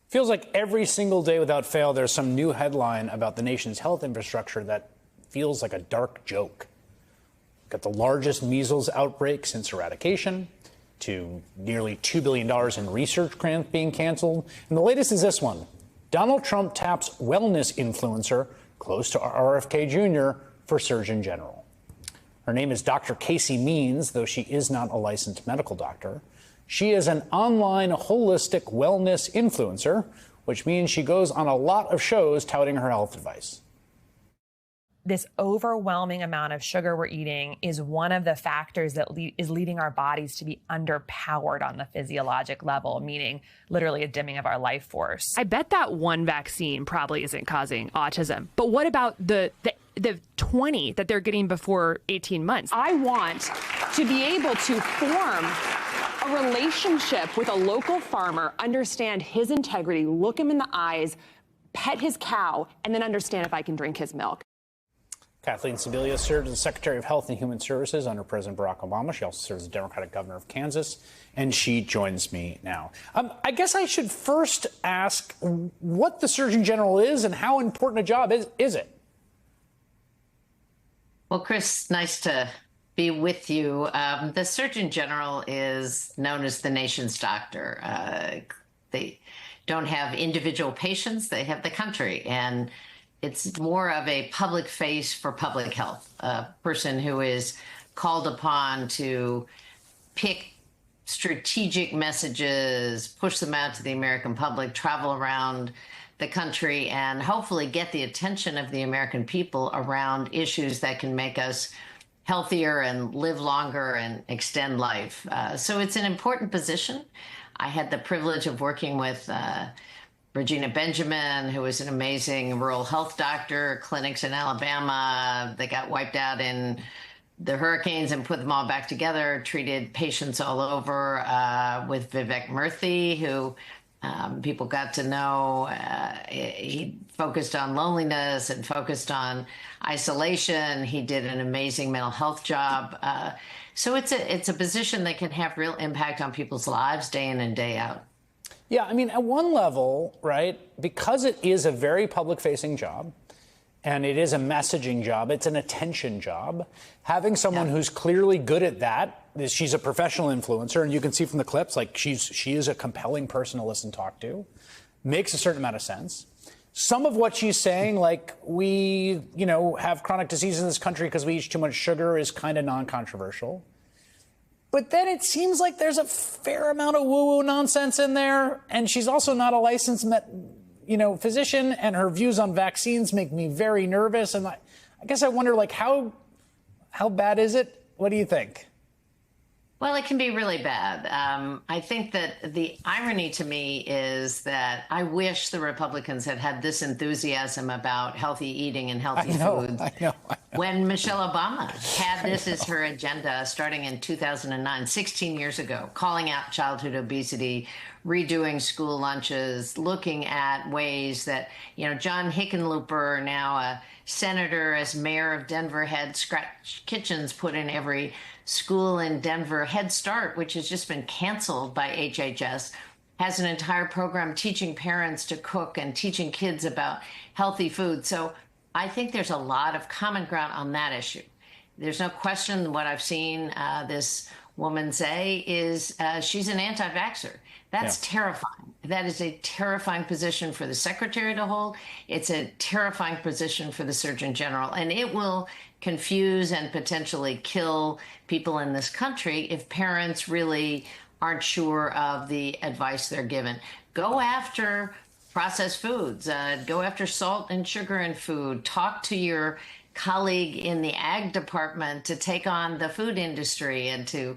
Feels like every single day without fail, there's some new headline about the nation's health infrastructure that feels like a dark joke. Got the largest measles outbreak since eradication, to nearly $2 billion in research grants being canceled. And the latest is this one. Donald Trump taps wellness influencer close to RFK Jr. for Surgeon General. Her name is Dr. Casey Means, though she is not a licensed medical doctor. She is an online holistic wellness influencer, which means she goes on a lot of shows touting her health advice. This overwhelming amount of sugar we're eating is one of the factors that is leading our bodies to be underpowered on the physiologic level, meaning literally a dimming of our life force. I bet that one vaccine probably isn't causing autism. But what about the 20 that they're getting before 18 months? I want to be able to form a relationship with a local farmer, understand his integrity, look him in the eyes, pet his cow, and then understand if I can drink his milk. Kathleen Sebelius served as Secretary of Health and Human Services under President Barack Obama. She also serves as Democratic governor of Kansas, and she joins me now. I guess I should first ask what the Surgeon General is and how important a job is it? Well, Chris, nice to be with you. The Surgeon General is known as the nation's doctor. They don't have individual patients, they have the country. And it's more of a public face for public health, a person who is called upon to pick strategic messages, push them out to the American public, travel around the country, and hopefully get the attention of the American people around issues that can make us healthier and live longer and extend life. So it's an important position. I had the privilege of working with Regina Benjamin, who was an amazing rural health doctor, clinics in Alabama that got wiped out in the hurricanes and put them all back together, treated patients all over, with Vivek Murthy, who people got to know. He focused on loneliness and focused on isolation. He did an amazing mental health job. So it's a position that can have real impact on people's lives day in and day out. Yeah, I mean, at one level, right, because it is a very public-facing job, and it is a messaging job, it's an attention job, having someone who's clearly good at that, she's a professional influencer, and you can see from the clips, like, she is a compelling person to listen, talk to, makes a certain amount of sense. Some of what she's saying, like, we, have chronic disease in this country because we eat too much sugar, is kind of non-controversial. But then it seems like there's a fair amount of woo-woo nonsense in there, and she's also not a licensed physician, and her views on vaccines make me very nervous. And I guess I wonder, like, how bad is it? What do you think? Well, it can be really bad. I think that the irony to me is that I wish the Republicans had had this enthusiasm about healthy eating and healthy foods. I know. When Michelle Obama had this as her agenda starting in 2009, 16 years ago, calling out childhood obesity, redoing school lunches, looking at ways that, John Hickenlooper, now a senator as mayor of Denver, had scratch kitchens put in every school in Denver. Head Start, which has just been canceled by HHS, has an entire program teaching parents to cook and teaching kids about healthy food. So I think there's a lot of common ground on that issue. There's no question what I've seen this woman say is she's an anti-vaxxer. That's terrifying. That is a terrifying position for the secretary to hold. It's a terrifying position for the Surgeon General, and it will confuse and potentially kill people in this country if parents really aren't sure of the advice they're given. Go after processed foods, go after salt and sugar in food, talk to your colleague in the ag department to take on the food industry and to,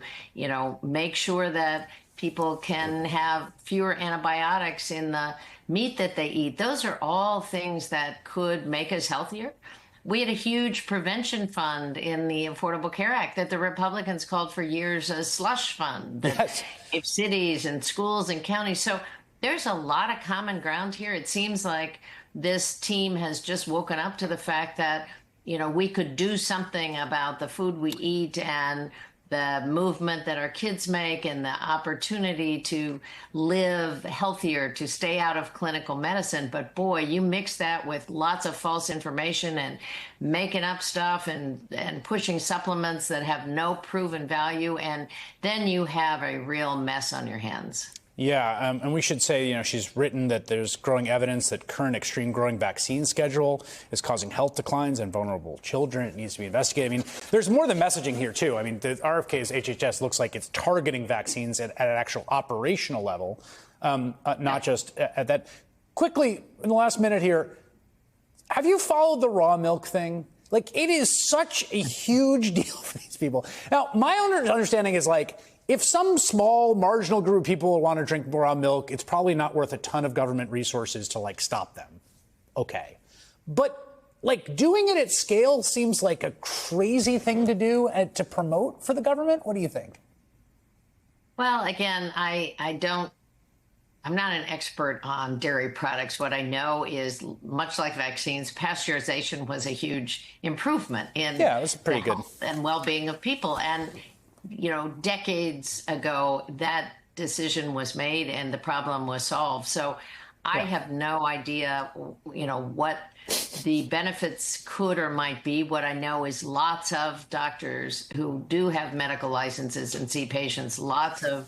make sure that people can have fewer antibiotics in the meat that they eat. Those are all things that could make us healthier. We had a huge prevention fund in the Affordable Care Act that the Republicans called for years a slush fund that gave cities and schools and counties. So there's a lot of common ground here. It seems like this team has just woken up to the fact that, we could do something about the food we eat and the movement that our kids make and the opportunity to live healthier, to stay out of clinical medicine. But boy, you mix that with lots of false information and making up stuff and pushing supplements that have no proven value, and then you have a real mess on your hands. Yeah, and we should say, she's written that there's growing evidence that current extreme growing vaccine schedule is causing health declines in vulnerable children. It needs to be investigated. I mean, there's more than messaging here, too. I mean, the RFK's HHS looks like it's targeting vaccines at an actual operational level, not just at that. Quickly, in the last minute here, have you followed the raw milk thing? Like, it is such a huge deal for these people. Now, my understanding is if some small marginal group of people want to drink raw milk, it's probably not worth a ton of government resources to stop them. Okay. But doing it at scale seems like a crazy thing to do and to promote for the government. What do you think? Well, again, I'm not an expert on dairy products. What I know is, much like vaccines, pasteurization was a huge improvement in that's pretty good health and well-being of people. And decades ago, that decision was made and the problem was solved. So I have no idea, what the benefits could or might be. What I know is lots of doctors who do have medical licenses and see patients, lots of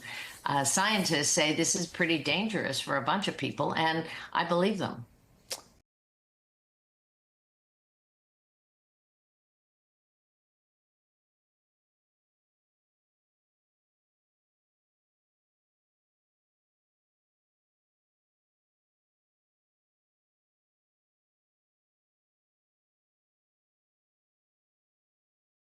scientists say this is pretty dangerous for a bunch of people, and I believe them.